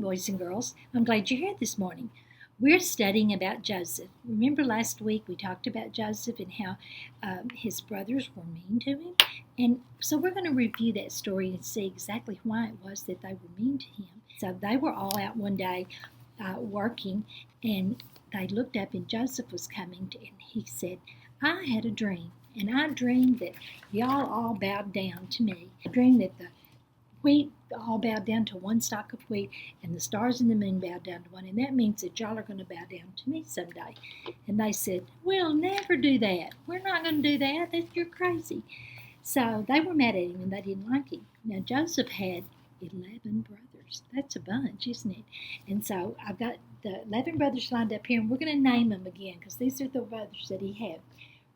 boys and girls. I'm glad you're here this morning. We're studying about Joseph. Remember last week we talked about Joseph and how his brothers were mean to him? And so we're going to review that story and see exactly why it was that they were mean to him. So they were all out one day working, and they looked up and Joseph was coming, and he said, I had a dream, and I dreamed that y'all all bowed down to me. I dreamed that the wheat all bowed down to one stalk of wheat, and the stars and the moon bowed down to one, and that means that y'all are going to bow down to me someday. And they said, we'll never do that. We're not going to do that. You're crazy. So they were mad at him, and they didn't like him. Now, Joseph had 11 brothers. That's a bunch, isn't it? And so I've got the 11 brothers lined up here, and we're going to name them again because these are the brothers that he had.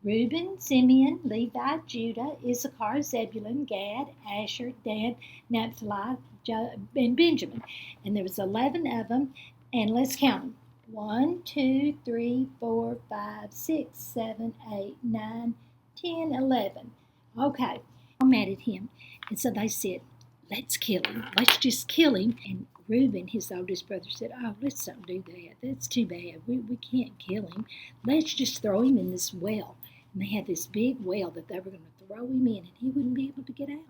Reuben, Simeon, Levi, Judah, Issachar, Zebulun, Gad, Asher, Dan, Naphtali, and Benjamin. And there was 11 of them, and let's count them. 1, 2, 3, 4, 5, 6, 7, 8, 9, 10, 11. Okay, I'm mad at him. And so they said, let's kill him. Let's just kill him. And Reuben, his oldest brother, said, oh, let's not do that. That's too bad. We can't kill him. Let's just throw him in this well. And they had this big well that they were going to throw him in, and he wouldn't be able to get out.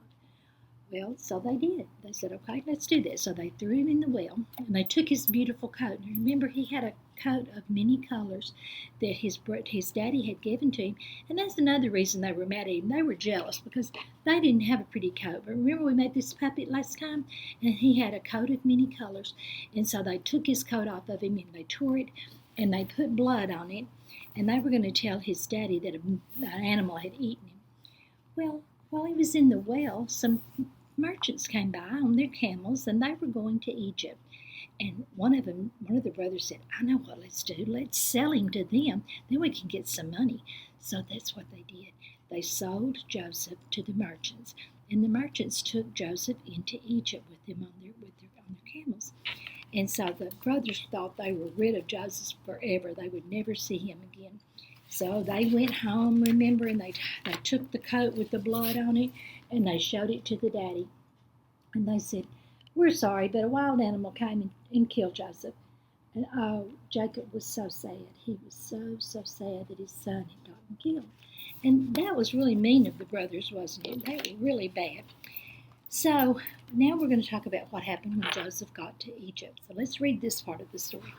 Well, so they did. They said, okay, let's do that. So they threw him in the well, and they took his beautiful coat. And remember, he had a coat of many colors that his daddy had given to him. And that's another reason they were mad at him. They were jealous because they didn't have a pretty coat. But remember, we made this puppet last time, and he had a coat of many colors. And so they took his coat off of him, and they tore it, and they put blood on it. And they were going to tell his daddy that an animal had eaten him. Well, while he was in the well, some merchants came by on their camels, and they were going to Egypt. And one of the brothers said, I know what let's do. Let's sell him to them. Then we can get some money. So that's what they did. They sold Joseph to the merchants. And the merchants took Joseph into Egypt with them on their camels. And so the brothers thought they were rid of Joseph forever. They would never see him again. So they went home, remember, and they took the coat with the blood on it, and they showed it to the daddy. And they said, we're sorry, but a wild animal came and killed Joseph. And oh, Jacob was so sad. He was so sad that his son had gotten killed. And that was really mean of the brothers, wasn't it? That was really bad. So now we're going to talk about what happened when Joseph got to Egypt. So let's read this part of the story.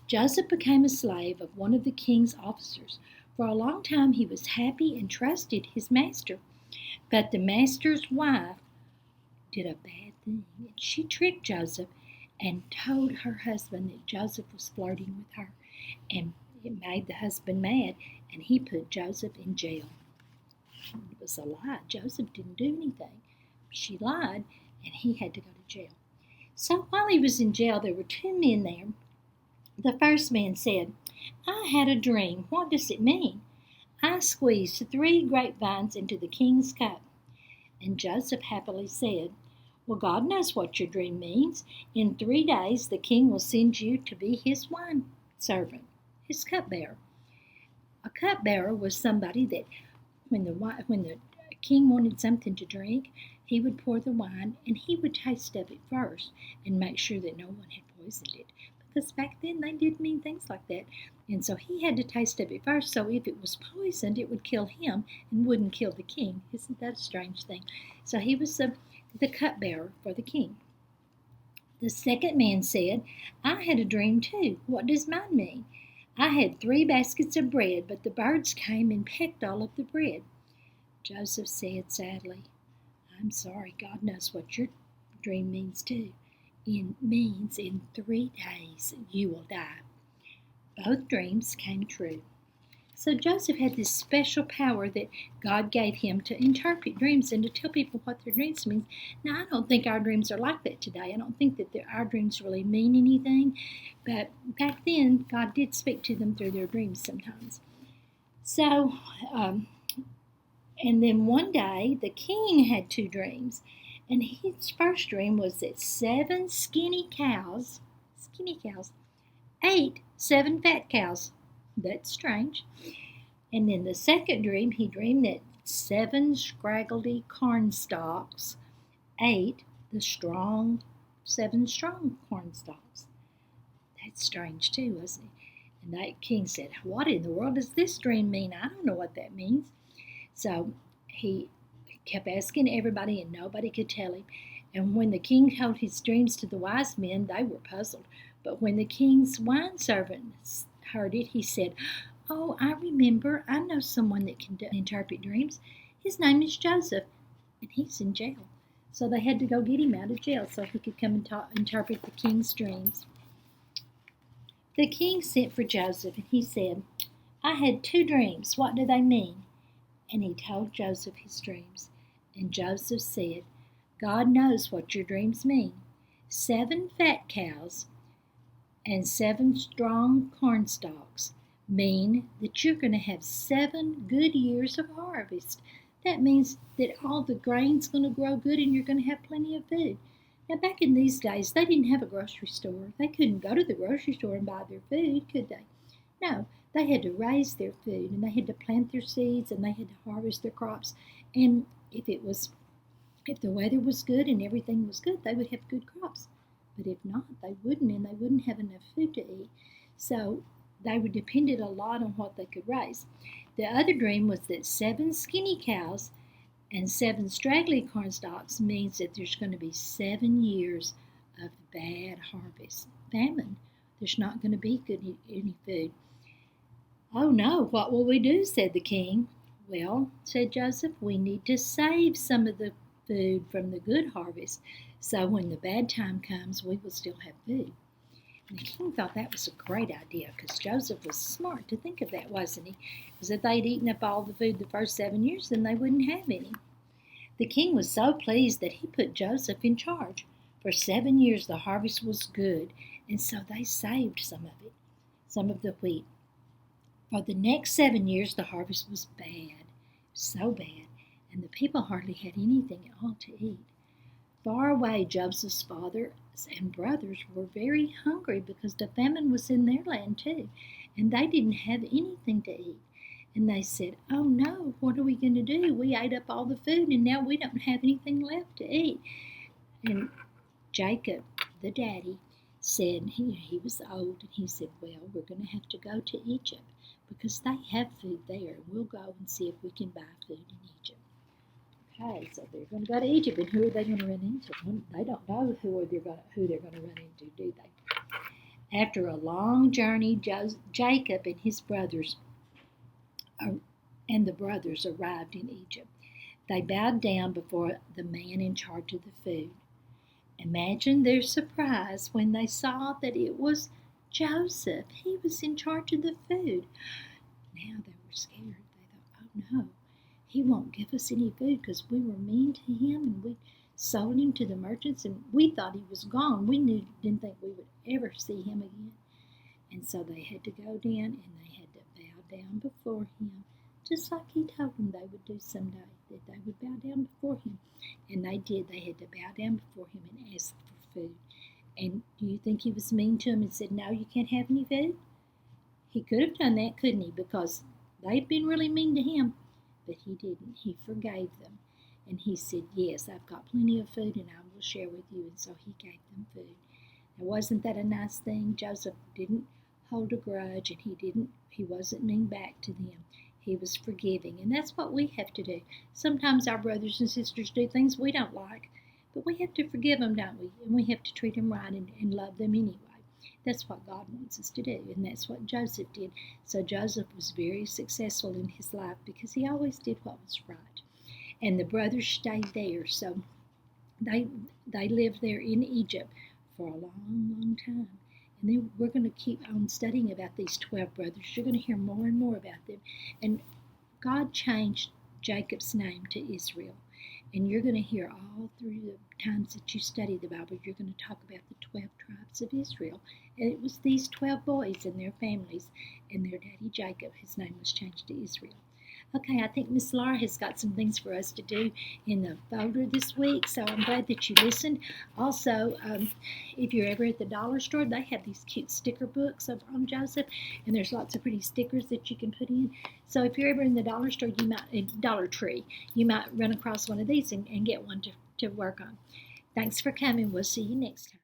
Joseph became a slave of one of the king's officers. For a long time he was happy and trusted his master. But the master's wife did a bad thing. She tricked Joseph and told her husband that Joseph was flirting with her. And it made the husband mad, and he put Joseph in jail. It was a lie. Joseph didn't do anything. She lied, and he had to go to jail. So while he was in jail, there were two men there. The first man said, I had a dream. What does it mean? I squeezed 3 grapevines into the king's cup. And Joseph happily said, well, God knows what your dream means. In 3 days, the king will send you to be his wine servant, his cupbearer. A cupbearer was somebody that when the king wanted something to drink, he would pour the wine, and he would taste of it first and make sure that no one had poisoned it. Because back then they did mean things like that. And so he had to taste of it first, so if it was poisoned, it would kill him and wouldn't kill the king. Isn't that a strange thing? So he was the cupbearer for the king. The second man said, I had a dream too. What does mine mean? I had 3 baskets of bread, but the birds came and pecked all of the bread. Joseph said sadly, I'm sorry, God knows what your dream means too. It means in 3 days you will die. Both dreams came true. So Joseph had this special power that God gave him to interpret dreams and to tell people what their dreams mean. Now, I don't think our dreams are like that today. I don't think that our dreams really mean anything. But back then, God did speak to them through their dreams sometimes. So, and then one day, the king had 2 dreams. And his first dream was that 7 skinny cows, ate 7 fat cows. That's strange. And in the second dream, he dreamed that 7 scraggly corn stalks ate the strong 7 strong corn stalks. That's strange too, wasn't it? And that king said, "What in the world does this dream mean? I don't know what that means." So he kept asking everybody, and nobody could tell him. And when the king told his dreams to the wise men, they were puzzled. But when the king's wine servant heard it, he said, "Oh, I remember. I know someone that can interpret dreams. His name is Joseph, and he's in jail." So they had to go get him out of jail so he could come and interpret the king's dreams. The king sent for Joseph, and he said, "I had 2 dreams. What do they mean?" And he told Joseph his dreams. And Joseph said, "God knows what your dreams mean. 7 fat cows and 7 strong corn stalks mean that you're going to have 7 good years of harvest. That means that all the grain's going to grow good and you're going to have plenty of food." Now, back in these days, they didn't have a grocery store. They couldn't go to the grocery store and buy their food, could they? No, they had to raise their food, and they had to plant their seeds, and they had to harvest their crops. And if the weather was good and everything was good, they would have good crops. But if not, they wouldn't, and they wouldn't have enough food to eat. So they were dependent a lot on what they could raise. The other dream was that 7 skinny cows and 7 straggly corn stalks means that there's going to be 7 years of bad harvest, famine. There's not going to be any food. "Oh no, what will we do?" said the king. "Well," said Joseph, "we need to save some of the food from the good harvest, so when the bad time comes, we will still have food." And the king thought that was a great idea, because Joseph was smart to think of that, wasn't he? Because if they'd eaten up all the food the first 7 years, then they wouldn't have any. The king was so pleased that he put Joseph in charge. For 7 years the harvest was good, and so they saved some of it, some of the wheat. For the next 7 years the harvest was bad, so bad, and the people hardly had anything at all to eat. Far away, Joseph's father and brothers were very hungry because the famine was in their land too, and they didn't have anything to eat. And they said, "Oh no, what are we going to do? We ate up all the food and now we don't have anything left to eat." And Jacob, the daddy, said, he was old, and he said, "Well, we're going to have to go to Egypt because they have food there. We'll go and see if we can buy food in Egypt." Okay, so they're going to go to Egypt, and who are they going to run into? Well, they don't know who they're going to run into, do they? After a long journey, Jacob and his brothers arrived in Egypt. They bowed down before the man in charge of the food. Imagine their surprise when they saw that it was Joseph. He was in charge of the food. Now they were scared. They thought, "Oh no, he won't give us any food because we were mean to him and we sold him to the merchants and we thought he was gone. We didn't think we would ever see him again." And so they had to go down and they had to bow down before him, just like he told them they would do someday, that they would bow down before him. And they did. They had to bow down before him and ask for food. And do you think he was mean to them and said, "No, you can't have any food"? He could have done that, couldn't he? Because they'd been really mean to him. But he didn't. He forgave them. And he said, "Yes, I've got plenty of food and I will share with you." And so he gave them food. Now, wasn't that a nice thing? Joseph didn't hold a grudge, and he wasn't mean back to them. He was forgiving. And that's what we have to do. Sometimes our brothers and sisters do things we don't like, but we have to forgive them, don't we? And we have to treat them right and love them anyway. That's what God wants us to do, and that's what Joseph did. So Joseph was very successful in his life because he always did what was right. And the brothers stayed there, so they lived there in Egypt for a long, long time. And then we're going to keep on studying about these 12 brothers. You're going to hear more and more about them. And God changed Jacob's name to Israel. And you're going to hear all through the times that you study the Bible, you're going to talk about the 12 tribes of Israel. And it was these 12 boys and their families and their daddy Jacob. His name was changed to Israel. Okay, I think Miss Laura has got some things for us to do in the folder this week, so I'm glad that you listened. Also, if you're ever at the dollar store, they have these cute sticker books on Joseph, and there's lots of pretty stickers that you can put in. So if you're ever in the dollar store, Dollar Tree, you might run across one of these and get one to work on. Thanks for coming. We'll see you next time.